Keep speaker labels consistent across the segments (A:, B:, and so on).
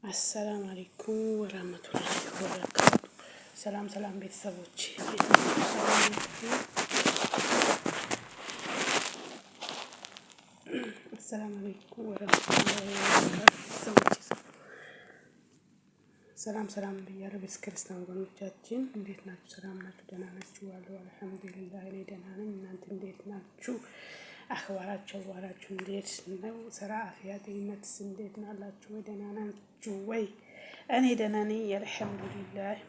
A: አሰላም አለይኩም ወራህመቱላሂ ወበረካቱ። ሰላም ቤተሰቦች፣ አሰላም አለይኩም ወራህመቱላሂ ወበረካቱ ቤተሰቦች፣ ሰላም ብያለሁ። ቤተክርስቲያን ወገኖቻችን እንዴት ናችሁ? ሰላም ናችሁ? ደህና ናችሁ? አለሁ አልሐምዱሊላህ እኔ ደህና ነኝ። እናንተ እንዴት ናችሁ? አዋራችሁ እንዴት ነው? ስራ አፍያ ጤንነትስ እንዴት ናላችሁ? ወይ ደህና ናችሁ ወይ? እኔ ደህና ነኝ አልሐምዱሊላህ።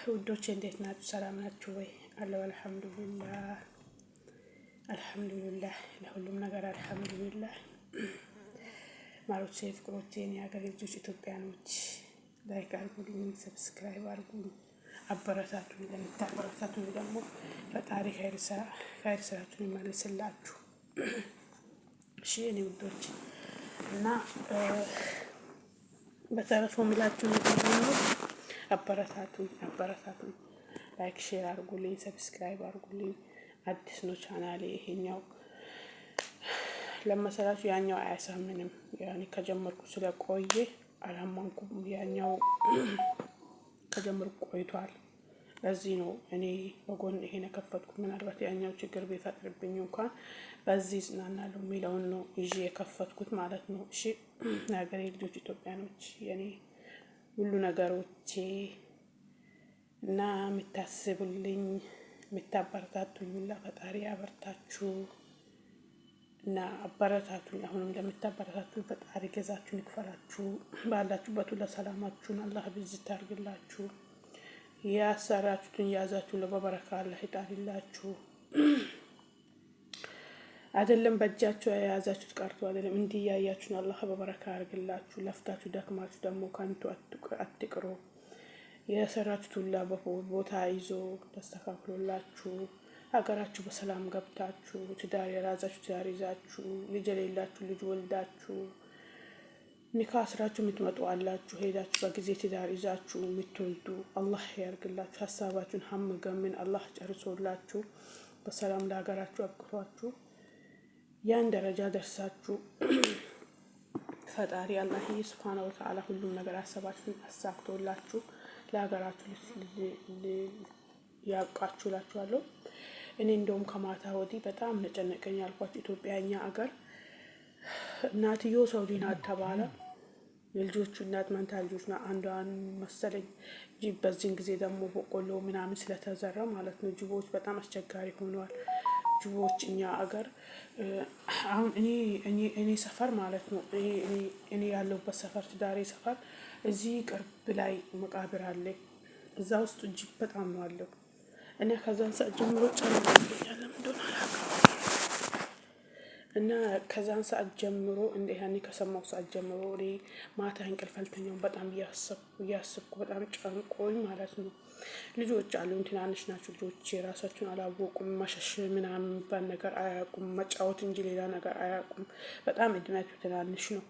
A: ውዶቼ እንዴት ናችሁ? ሰላም ናችሁ ወይ? አለሁ አልሐምዱሊላህ ለሁሉም ነገር አልሐምዱሊላህ። ማሮቼ ፍቅሮቼ፣ የሀገሬ ልጆች ኢትዮጵያኖች ላይክ አድርጉልኝ፣ ሰብስክራይብ አድርጉልኝ፣ አበረታቱኝ። ለምታበረታቱኝ ደግሞ ፈጣሪ ኸይር ስራችሁን ይመልስላችሁ። እሺ እኔ ውዶች እና በተረፈው የሚላችሁ ነገር ነው። አበረታቱኝ፣ ላይክ ሼር አድርጉልኝ፣ ሰብስክራይብ አድርጉልኝ። አዲስ ነው ቻናሌ ይሄኛው ለመሰላችሁ፣ ያኛው አያሳምንም። ያኔ ከጀመርኩ ስለቆየ አላማንኩም። ያኛው ከጀመርኩ ቆይቷል። ለዚህ ነው እኔ በጎን ይሄን የከፈትኩት። ምናልባት ያኛው ችግር ቢፈጥርብኝ እንኳን በዚህ ጽናናለሁ የሚለውን ነው ይዤ የከፈትኩት ማለት ነው። እሺ የሀገሬ ልጆች ኢትዮጵያኖች፣ የኔ ሁሉ ነገሮቼ እና የምታስቡልኝ የምታበረታቱኝ ሁላ ፈጣሪ ያበርታችሁ እና አበረታቱኝ። አሁንም ለምታበረታቱኝ ፈጣሪ ገዛችሁን ይክፈላችሁ። ባላችሁበት ሁሉ ሰላማችሁን አላህ ብዝት ያርግላችሁ። ያሰራችሁትን ያዛችሁን በበረካ አላህ ይጣልላችሁ። አይደለም በእጃችሁ የያዛችሁት ቀርቶ አይደለም እንዲህ ያያችሁን አላህ በበረካ ያርግላችሁ። ለፍታችሁ ደክማችሁ ደግሞ ከንቱ አትቅሩ። የሰራችሁት ሁላ ቦታ ይዞ ተስተካክሎላችሁ ሀገራችሁ በሰላም ገብታችሁ ትዳር የያዛችሁ ትዳር ይዛችሁ ልጅ የሌላችሁ ልጅ ወልዳችሁ ኒካ አስራችሁ የምትመጡ አላችሁ። ሄዳችሁ በጊዜ ትዳር ይዛችሁ የምትወልዱ አላህ ያርግላችሁ። ሀሳባችሁን ሀም ገምን አላህ ጨርሶላችሁ በሰላም ለሀገራችሁ አብቅቷችሁ ያን ደረጃ ደርሳችሁ ፈጣሪ አላህ ሱብሓነሁ ወተዓላ ሁሉም ነገር አሰባችሁን አሳክቶላችሁ ለሀገራችሁ ያብቃችሁ እላችኋለሁ። እኔ እንደውም ከማታ ወዲህ በጣም ነጨነቀኝ አልኳችሁ። ኢትዮጵያኛ አገር እናትዮ ሳውዲ ናት ተባለ። የልጆቹ እናት መንታ ልጆች ና አንዷን መሰለኝ ጅብ። በዚህን ጊዜ ደግሞ በቆሎ ምናምን ስለተዘራ ማለት ነው ጅቦች በጣም አስቸጋሪ ሆነዋል። ጅቦች እኛ አገር አሁን እኔ ሰፈር ማለት ነው እኔ ያለሁበት ሰፈር ትዳሬ ሰፈር እዚህ ቅርብ ላይ መቃብር አለ። እዛ ውስጥ ጅብ በጣም ነው አለው። እኔ ከዛን ሰዓት ጀምሮ ጨንቆኛል እንደሆነ አላውቅም። እና ከዛን ሰዓት ጀምሮ እንደ ያኔ ከሰማው ሰዓት ጀምሮ እኔ ማታ እንቅልፍ አልተኛውም። በጣም እያሰብኩ በጣም ጨንቆኝ ማለት ነው። ልጆች አሉኝ፣ ትናንሽ ናቸው ልጆች። የራሳቸውን አላወቁም። መሸሽ ምናምን የሚባል ነገር አያውቁም። መጫወት እንጂ ሌላ ነገር አያውቁም። በጣም እድሜያቸው ትናንሽ ነው።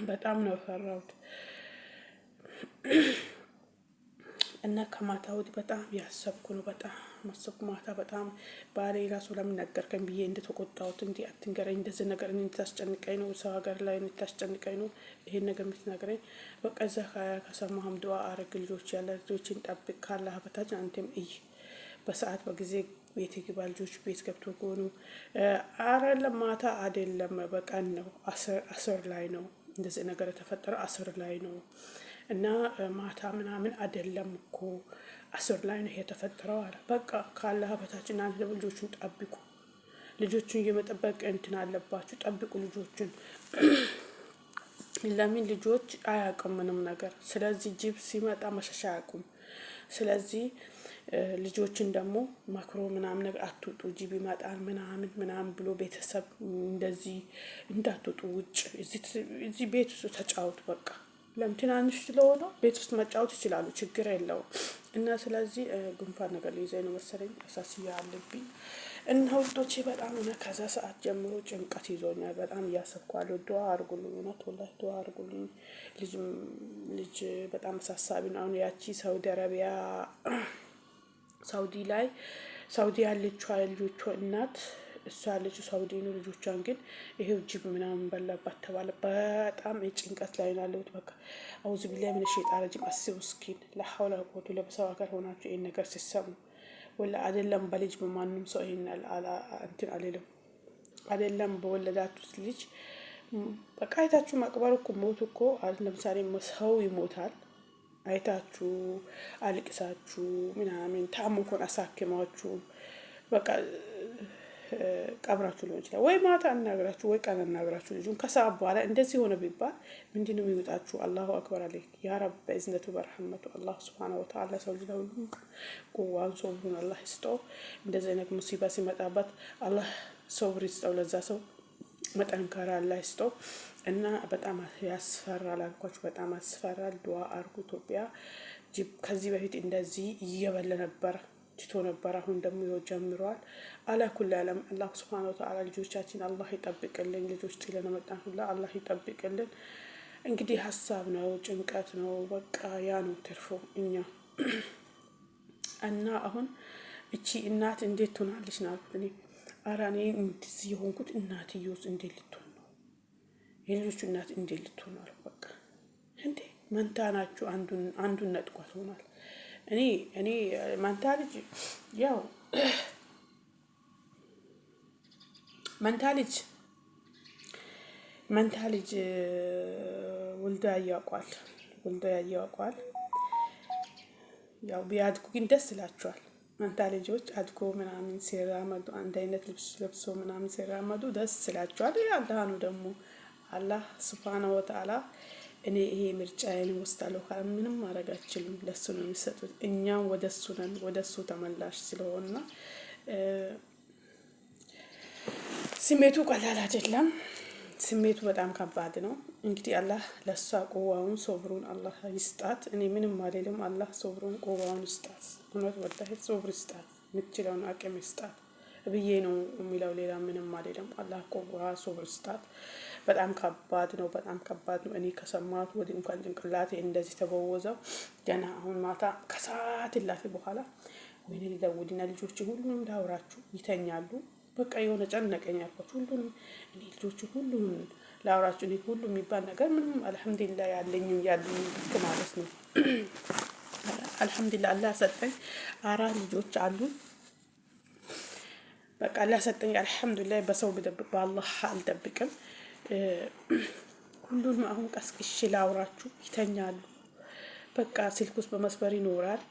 A: በጣም ነው የፈራሁት። እና ከማታ ወዲህ በጣም ያሰብኩ ነው። በጣም ማሰብኩ ማታ በጣም ባሌ ራሱ ለምን ነገርከኝ ብዬ እንደተቆጣሁት፣ እንዲህ አትንገረኝ፣ እንደዚህ ነገር እኔ እንድታስጨንቀኝ ነው፣ ሰው ሀገር ላይ እንድታስጨንቀኝ ነው ይሄን ነገር የምትነግረኝ። በቃ እዛ ከሰማህም ዱአ አረግ። ልጆች ያለ ልጆችን ጠብቅ ካላህ በታች አንተም እይ። በሰዓት በጊዜ ቤት ግባ። ልጆች ቤት ገብቶ ጎኑ አረለም ማታ አይደለም በቀን ነው። አስር ላይ ነው እንደዚህ ነገር የተፈጠረው፣ አስር ላይ ነው እና ማታ ምናምን አይደለም እኮ 10 ላይ ነው የተፈጠረው አለ። በቃ ካላህ በታች እናንተ ልጆቹን ጠብቁ። ልጆቹን እየመጠበቅ እንትን አለባችሁ፣ ጠብቁ ልጆቹን። ለምን ልጆች አያውቁም ምንም ነገር። ስለዚህ ጅብ ሲመጣ መሸሻ አያውቁም። ስለዚህ ልጆችን ደግሞ መክሮ ምናምን ነገር አትውጡ፣ ጅብ ይመጣል ምናምን ብሎ ቤተሰብ እንደዚህ እንዳትወጡ፣ ውጭ እዚህ ቤት ውስጥ ተጫወቱ በቃ። ለምን ትናንሽ ስለሆነ ቤት ውስጥ መጫወት ይችላሉ፣ ችግር የለውም። እና ስለዚህ ጉንፋን ነገር ሊይዘኝ ነው መሰለኝ፣ አሳስያ አለብኝ። እና ውዶቼ በጣም ከዛ ሰዓት ጀምሮ ጭንቀት ይዞኛል። በጣም እያሰብኳለሁ። ዱአ አድርጉልኝ፣ እውነት ወላሂ ዱአ አድርጉልኝ። ልጅ በጣም አሳሳቢ ነው። አሁን ያቺ ሳውዲ አረቢያ ሳውዲ ያለችው ልጆቿ እናት እሷ ያለችው ሳውዲ ነው። ልጆቿን ግን ይሄው ጅብ ምናምን በላባት ተባለ። በጣም ጭንቀት ላይ ነው ያለሁት። በቃ አውዝ ቢላሂ ሚነ ሸይጣን ረጂም። አስቡ እስኪን ለሐውላ ወቁቱ ለበሰው ሀገር ሆናችሁ ይሄን ነገር ሲሰሙ ወላ አይደለም በልጅ በማንም ሰው ይሄን እንትን አልልም። አይደለም በወለዳችሁት ልጅ በቃ አይታችሁ መቅበር እኮ ሞት እኮ ለምሳሌ ሰው ይሞታል አይታችሁ አልቅሳችሁ ምናምን ታሞ ኮን አሳክማችሁ በቃ ቀብራችሁ ሊሆን ይችላል። ወይ ማታ አናግራችሁ ወይ ቀን አናግራችሁ ልጁን ከሰዓት በኋላ እንደዚህ ሆነ ቢባል ምንድነው የሚወጣችሁ? አላሁ አክበር አለይክ ያ ረብ በእዝነቱ በረህመቱ አላህ ሱብሓነሁ ወተዓላ ሰው ልጅ ሁሉ ቁዋን ሶብሩን አላህ ይስጠው። እንደዚህ አይነት ሙሲባ ሲመጣበት አላህ ሶብር ይስጠው ለዛ ሰው መጠንከር አላህ ይስጠው። እና በጣም ያስፈራል አልኳችሁ፣ በጣም ያስፈራል። ዱአ አርጉ። ኢትዮጵያ ጅብ ከዚህ በፊት እንደዚህ እየበለ ነበር ትቶ ነበር። አሁን ደግሞ ይኸው ጀምሯል። አላኩል ዓለም አላህ ሱብሓነሁ ወተዓላ ልጆቻችን አላህ ይጠብቅልን። ልጆች ጥለን መጣን ሁላ አላህ ይጠብቅልን። እንግዲህ ሀሳብ ነው፣ ጭንቀት ነው፣ በቃ ያ ነው ትርፎ እኛ እና አሁን እቺ እናት እንዴት ትሆናለች ናት እኔ አራኔ እንደዚህ የሆንኩት እናትየውስ እንዴት ልትሆን ነው? የልጆቹ እናት እንዴት ልትሆን ነው? በቃ እንዴ መንታ ናችሁ። አንዱን ነጥቋት ሆኗል። እኔ መንታ ልጅ ያው መንታ ልጅ ወልዳ ያያቋል። ያው ቢያድጉ ግን ደስ ይላቸዋል። መንታ ልጆች አድጎ ምናምን ሲራመዱ አንድ አይነት ልብስ ለብሶ ምናምን ሲራመዱ ደስ ይላቸዋል። አላህ ነው ደግሞ አላህ ሱብሓነሁ ወተዓላ እኔ ይሄ ምርጫዬን ወስዳለሁ ካለ ምንም ማድረግ አልችልም። ለሱ ነው የሚሰጡት። እኛም ወደሱ ነን፣ ወደሱ ተመላሽ ስለሆነ ስሜቱ ቀላል አይደለም። ስሜቱ በጣም ከባድ ነው። እንግዲህ አላህ ለሷ ቁዋውን ሶብሩን አላህ ይስጣት። እኔ ምንም አልልም። አላህ ሶብሩን ቁዋውን ይስጣት። እውነት ወላሂ ሶብር ይስጣት፣ የምትችለውን አቅም ይስጣት ብዬ ነው የሚለው። ሌላ ምንም አልልም። አላህ ቁዋ ሶብር ይስጣት። በጣም ከባድ ነው፣ በጣም ከባድ ነው። እኔ ከሰማሁት ወዲህ እንኳን ጭንቅላቴ እንደዚህ ተበወዘው ገና አሁን ማታ ከሰዓት ላፊ በኋላ ወይኔ ልደውልና ልጆች ሁሉንም ላውራችሁ ይተኛሉ። በቃ የሆነ ጨነቀኝ አልኳችሁ። ሁሉንም እኔ ልጆቹ ሁሉንም ላውራችሁ እኔ ሁሉ የሚባል ነገር ምንም አልሐምዱሊላህ ያለኝ ማለት ነው። አልሐምዱሊላህ አላህ ሰጠኝ 4 ልጆች አሉ። በቃ አላህ ሰጠኝ አልሐምዱሊላህ። በሰው ብደብቅ በአላህ አልደብቅም። ሁሉንም አሁን ቀስቅሼ ላውራችሁ ይተኛሉ። በቃ ስልክ ውስጥ በመስበር ይኖራል።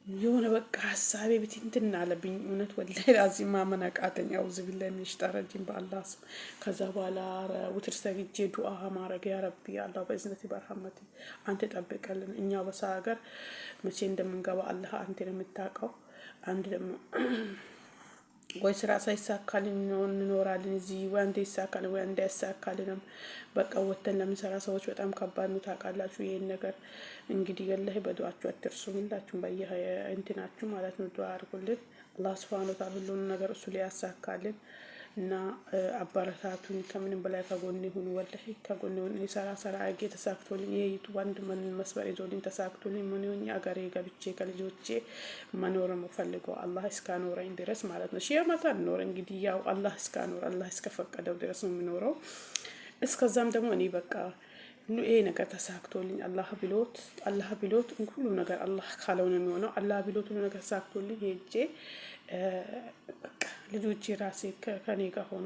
A: የሆነ በቃ ሀሳቤ ብትንትን አለብኝ። እውነት ወላሂ ላዚም ማመን አቃተኝ። አውዝ ቢላሂ ሚነሽ ሸይጣን ረጂም በአላህ ስም። ከዛ በኋላ ውትር ሰግጄ ዱአ ማረግ ያ ረቢ አላህ በእዝነቲ በረህመቲ አንተ ጠብቀልን። እኛ በሳ ሀገር መቼ እንደምንገባ አላህ አንተ ነው የምታውቀው። አንድ ደግሞ ወይ ስራ ሳይሳካልን እንኖራለን እዚህ፣ ወይ አንዴ ይሳካል ወይ አንዴ አይሳካልንም። በቃ ወተን ለምንሰራ ሰዎች በጣም ከባድ ነው ታውቃላችሁ። ይሄን ነገር እንግዲህ ወላሂ በዱአችሁ አትርሱ። ሁላችሁም እንትናችሁ ማለት ነው ዱአ አድርጉልን። አላህ ሱብሓነሁ ወተዓላ ሁሉን ነገር እሱ ላይ ያሳካልን እና አባረታቱን። ከምንም በላይ ከጎኔ ሁኑ። ወላሂ ከጎኔ ሁኑ። ሰራ አጌ ተሳክቶልኝ ይሄ ዩቲዩብ አንድ መስመር ይዞልኝ ተሳክቶልኝ ምን ሆኜ አገሬ ገብቼ ከልጆቼ መኖር የምፈልገው አላህ እስካኖረኝ ድረስ ማለት ነው። ሺህ ዓመት አልኖር እንግዲህ ያው አላህ እስካኖር አላህ እስከፈቀደው ድረስ ነው የሚኖረው። እስከዛም ደግሞ እኔ በቃ ይሄ ነገር ተሳክቶልኝ አላህ ቢሎት ሁሉ ነገር አላህ ካለው ነው የሚሆነው። አላህ ቢሎት ሁሉ ነገር ተሳክቶልኝ ሄጄ በቃ ልጆቼ ራሴ ከኔ ጋር ሆኑ።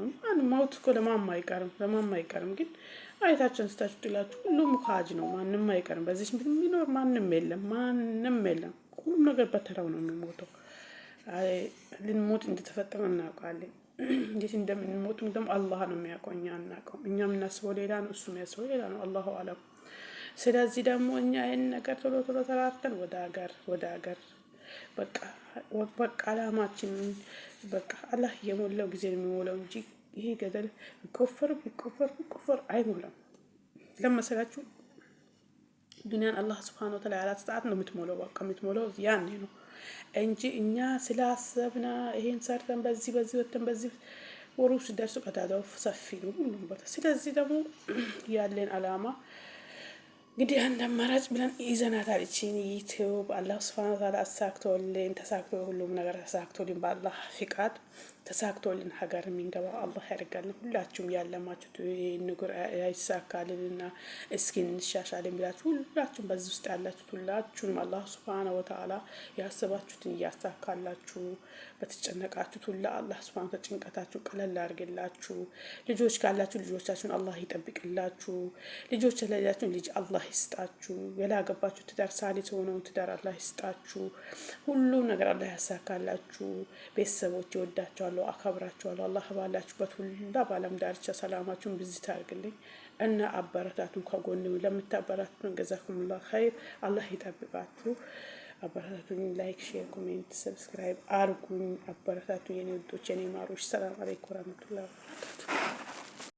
A: ማውት እኮ ለማንም አይቀርም። ግን አይታችን ስታችሁ ጥላችሁ ሁሉም ካጅ ነው። ማንም አይቀርም። በዚህ የሚኖር ማንም የለም። ሁሉም ነገር በተራው ነው የሚሞተው። ልንሞት እንደተፈጠረ እናውቃለን። እንዴት እንደምንሞቱም ደግሞ አላህ ነው የሚያውቀው፣ እኛ አናውቀውም። እኛ የምናስበው ሌላ ነው፣ እሱ የሚያስበው ሌላ ነው። አላሁ አለም። ስለዚህ ደግሞ እኛ ይህን ነገር ቶሎ ተራርተን ወደ ሀገር በቃ አላማችን በቃ አላህ የሞላው ጊዜ ነው የሚሞላው እንጂ ይሄ ገደል ቢቆፈር አይሞላም። ለመሰላችሁ ዱንያን አላህ ሱብሓነሁ ወተዓላ ያላት ሰዓት ነው የምትሞላው። በቃ የምትሞላው ያኔ ነው እንጂ እኛ ስላሰብና ይሄን ሰርተን በዚህ ወተን በዚህ ወሩ ሲደርሱ ቀዳዳው ሰፊ ነው ሁሉም ቦታ። ስለዚህ ደግሞ ያለን አላማ እንግዲህ አንድ አማራጭ ብለን ይዘናታል። እቺን ዩቲዩብ አላህ ሱብሓነሁ ወተዓላ ተሳክቶ ሁሉም ነገር ተሳክቶልኝ በአላህ ፍቃድ ተሳክቶልን ሀገር የሚንገባው አላህ ያደርጋልን። ሁላችሁም ያለማችሁት ንጉር አይሳካልንና እስኪ እንሻሻልን ብላችሁ ሁላችሁም በዚህ ውስጥ ያላችሁት ሁላችሁንም አላህ ሱብሃነሁ ወተዓላ ያሰባችሁትን እያሳካላችሁ፣ በተጨነቃችሁት ሁላ አላህ ሱብሃነሁ ወተዓላ ጭንቀታችሁ ቀለል አድርግላችሁ። ልጆች ካላችሁ ልጆቻችሁን አላህ ይጠብቅላችሁ። ልጆች ለሌላችሁን ልጅ አላህ ይስጣችሁ። ያላገባችሁ ትዳር ሳሊት ሆነውን ትዳር አላህ ይስጣችሁ። ሁሉም ነገር አላህ ያሳካላችሁ። ቤተሰቦች ይወዳቸዋል፣ አከብራችኋለሁ። አላህ ባላችሁበት ሁላ በዓለም ዳርቻ ሰላማችሁን ብዝት አድርግልኝ እና አበረታቱ። ከጎን ለምታበረታቱን ጀዛኩሙላህ ኸይር። አላህ ይጠብቃችሁ። አበረታቱኝ። ላይክ፣ ሼር፣ ኮሜንት፣ ሰብስክራይብ አርጉኝ። አበረታቱ የኔ ውዶች፣ የኔ ማሮች። ሰላም አለይኩም ወራህመቱላሂ ወበረካቱ።